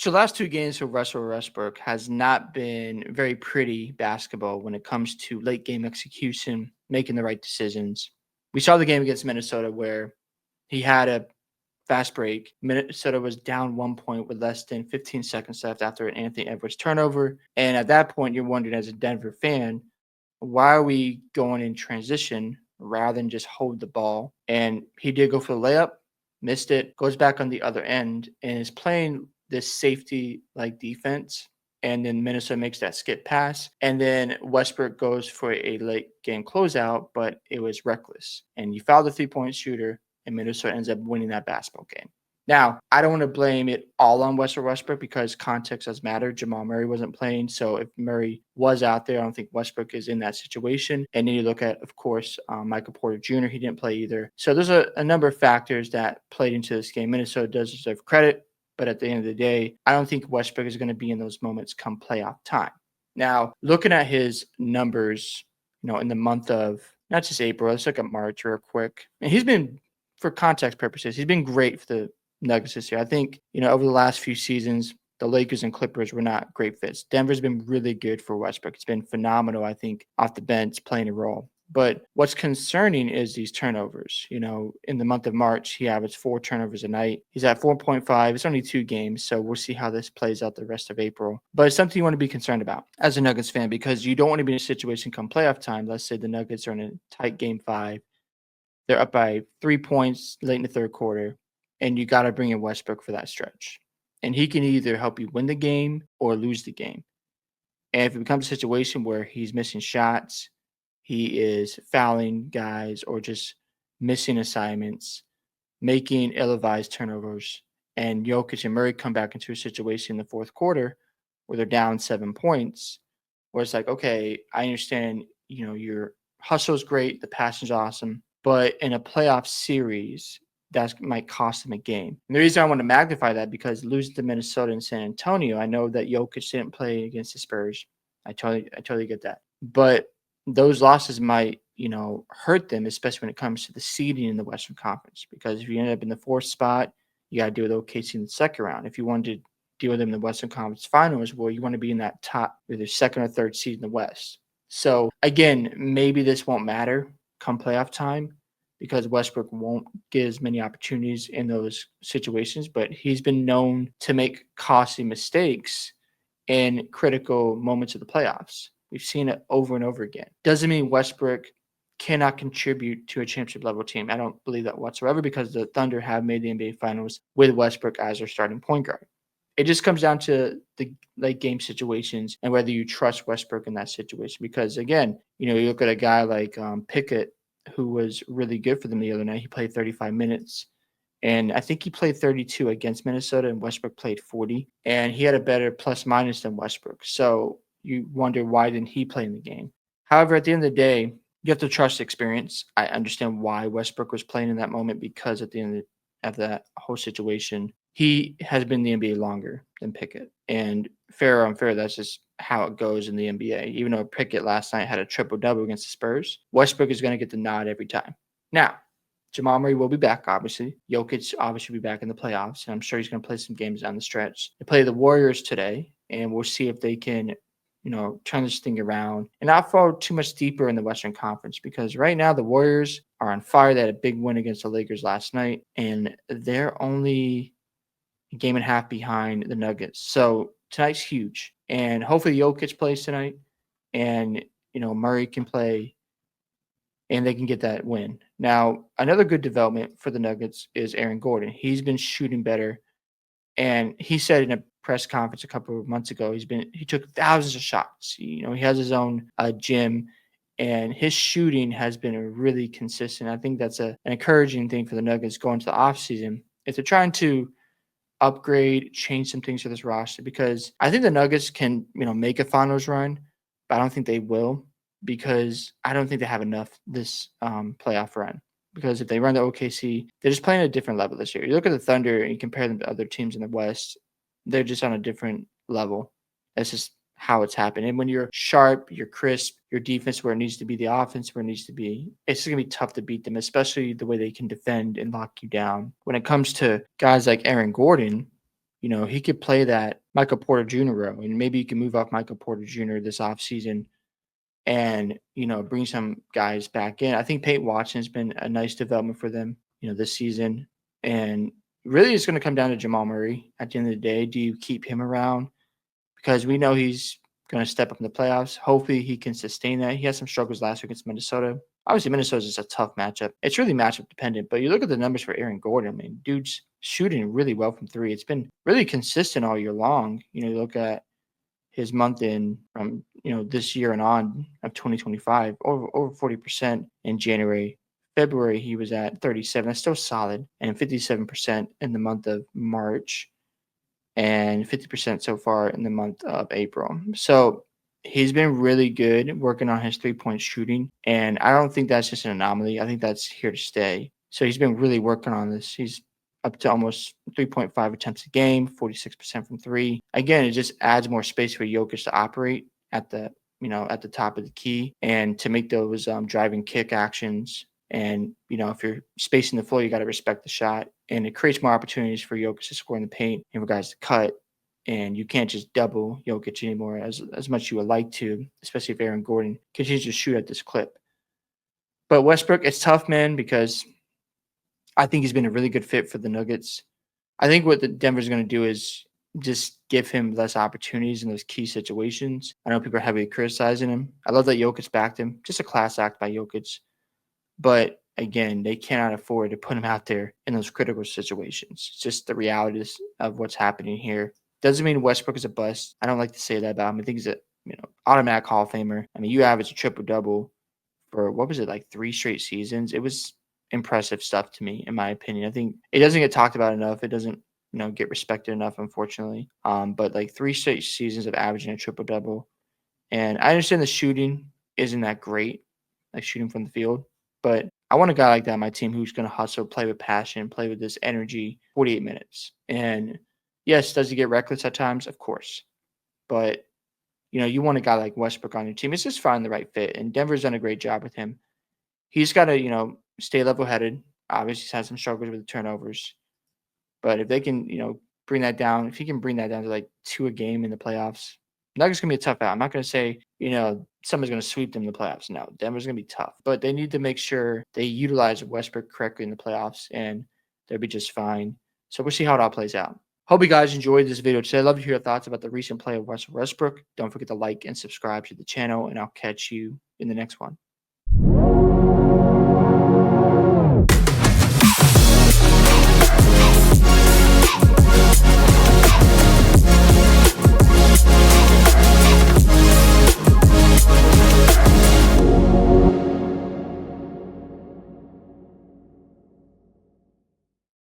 So last two games for Russell Westbrook has not been very pretty basketball when it comes to late game execution, making the right decisions. We saw the game against Minnesota where he had a fast break. Minnesota was down 1 point with less than 15 seconds left after an Anthony Edwards turnover. And at that point, you're wondering as a Denver fan, why are we going in transition rather than just hold the ball? And he did go for the layup, missed it, goes back on the other end, and is playing this safety like defense. And then Minnesota makes that skip pass. And then Westbrook goes for a late game closeout, but it was reckless. And you foul the 3-point shooter, and Minnesota ends up winning that basketball game. Now, I don't want to blame it all on Russell Westbrook because context does matter. Jamal Murray wasn't playing. So if Murray was out there, I don't think Westbrook is in that situation. And then you look at, of course, Michael Porter Jr., he didn't play either. So there's a number of factors that played into this game. Minnesota does deserve credit. But at the end of the day, I don't think Westbrook is going to be in those moments come playoff time. Now, looking at his numbers, in the month of not just April, let's look at March real quick. And he's been, for context purposes, he's been great for the Nuggets this year. I think, over the last few seasons, the Lakers and Clippers were not great fits. Denver's been really good for Westbrook. It's been phenomenal, I think, off the bench, playing a role. But what's concerning is these turnovers. In the month of March, he averaged 4 turnovers a night. He's at 4.5. It's only 2 games, so we'll see how this plays out the rest of April. But it's something you want to be concerned about as a Nuggets fan because you don't want to be in a situation come playoff time. Let's say the Nuggets are in a tight game 5. They're up by 3 points late in the third quarter, and you got to bring in Westbrook for that stretch. And he can either help you win the game or lose the game. And if it becomes a situation where he's missing shots, he is fouling guys or just missing assignments, making ill-advised turnovers, and Jokic and Murray come back into a situation in the fourth quarter where they're down 7 points, where it's like, okay, I understand, your hustle is great, the passion's awesome, but in a playoff series, that might cost them a game. And the reason I want to magnify that because losing to Minnesota and San Antonio, I know that Jokic didn't play against the Spurs. I totally get that. But those losses might, hurt them, especially when it comes to the seeding in the Western Conference. Because if you end up in the 4th spot, you got to deal with OKC in the second round. If you wanted to deal with them in the Western Conference Finals, well, you want to be in that top, either 2nd or 3rd seed in the West. So again, maybe this won't matter come playoff time because Westbrook won't get as many opportunities in those situations, but he's been known to make costly mistakes in critical moments of the playoffs. We've seen it over and over again. Doesn't mean Westbrook cannot contribute to a championship level team. I don't believe that whatsoever because the Thunder have made the NBA Finals with Westbrook as their starting point guard. It just comes down to the late game situations and whether you trust Westbrook in that situation. Because again, you look at a guy like Pickett, who was really good for them the other night. He played 35 minutes. And I think he played 32 against Minnesota and Westbrook played 40. And he had a better plus minus than Westbrook. So you wonder why didn't he play in the game? However, at the end of the day, you have to trust experience. I understand why Westbrook was playing in that moment because at the end of that whole situation, he has been in the NBA longer than Pickett. And fair or unfair, that's just how it goes in the NBA. Even though Pickett last night had a triple-double against the Spurs, Westbrook is going to get the nod every time. Now, Jamal Murray will be back, obviously. Jokic obviously will be back in the playoffs, and I'm sure he's going to play some games down the stretch. They play the Warriors today, and we'll see if they can, turn this thing around and not fall too much deeper in the Western Conference because right now the Warriors are on fire. They had a big win against the Lakers last night, and they're only a game and a half behind the Nuggets. So tonight's huge, and hopefully Jokic plays tonight, and Murray can play, and they can get that win. Now, another good development for the Nuggets is Aaron Gordon. He's been shooting better, and he said in a press conference a couple of months ago, he took thousands of shots. He has his own gym, and his shooting has been really consistent. I think that's an encouraging thing for the Nuggets going to the offseason. If they're trying to upgrade, change some things for this roster, because I think the Nuggets can, make a finals run, but I don't think they will because I don't think they have enough this playoff run. Because if they run the OKC, they're just playing at a different level this year. You look at the Thunder and you compare them to other teams in the West, they're just on a different level. That's just how it's happened. And when you're sharp, you're crisp, your defense where it needs to be, the offense where it needs to be, it's going to be tough to beat them, especially the way they can defend and lock you down. When it comes to guys like Aaron Gordon, he could play that Michael Porter Jr. role, and maybe you can move off Michael Porter Jr. this offseason and, bring some guys back in. I think Peyton Watson's been a nice development for them, this season. And really it's going to come down to Jamal Murray at the end of the day. Do you keep him around? Because we know he's going to step up in the playoffs. Hopefully he can sustain that. He had some struggles last week against Minnesota. Obviously, Minnesota's just a tough matchup. It's really matchup dependent, but you look at the numbers for Aaron Gordon. I mean, dude's shooting really well from three. It's been really consistent all year long. You look at his month in from this year and on of 2025, over 40% in January. February he was at 37. That's still solid, and 57% in the month of March, and 50% so far in the month of April. So he's been really good working on his 3-point shooting, and I don't think that's just an anomaly. I think that's here to stay. So he's been really working on this. He's up to almost 3.5 attempts a game, 46% from three. Again, it just adds more space for Jokic to operate at the top of the key and to make those driving kick actions. And, if you're spacing the floor, you got to respect the shot. And it creates more opportunities for Jokic to score in the paint and for guys to cut. And you can't just double Jokic anymore as much as you would like to, especially if Aaron Gordon continues to shoot at this clip. But Westbrook, it's tough, man, because I think he's been a really good fit for the Nuggets. I think what the Denver's going to do is just give him less opportunities in those key situations. I know people are heavily criticizing him. I love that Jokic backed him. Just a class act by Jokic. But again, they cannot afford to put him out there in those critical situations. It's just the realities of what's happening here. Doesn't mean Westbrook is a bust. I don't like to say that about him. I think he's a automatic Hall of Famer. I mean, you average a triple double for what was it, like 3 straight seasons? It was impressive stuff to me, in my opinion. I think it doesn't get talked about enough. It doesn't get respected enough, unfortunately. But like 3 straight seasons of averaging a triple double, and I understand the shooting isn't that great, like shooting from the field. But I want a guy like that on my team who's going to hustle, play with passion, play with this energy 48 minutes. And yes, does he get reckless at times? Of course. But, you want a guy like Westbrook on your team. It's just finding the right fit. And Denver's done a great job with him. He's got to, stay level headed. Obviously, he's had some struggles with the turnovers. But if they can, bring that down, if he can bring that down to like 2 a game in the playoffs, Nuggets going to be a tough out. I'm not going to say, someone's going to sweep them in the playoffs. No, Denver's going to be tough. But they need to make sure they utilize Westbrook correctly in the playoffs, and they'll be just fine. So we'll see how it all plays out. Hope you guys enjoyed this video today. I'd love to hear your thoughts about the recent play of Russell Westbrook. Don't forget to like and subscribe to the channel, and I'll catch you in the next one.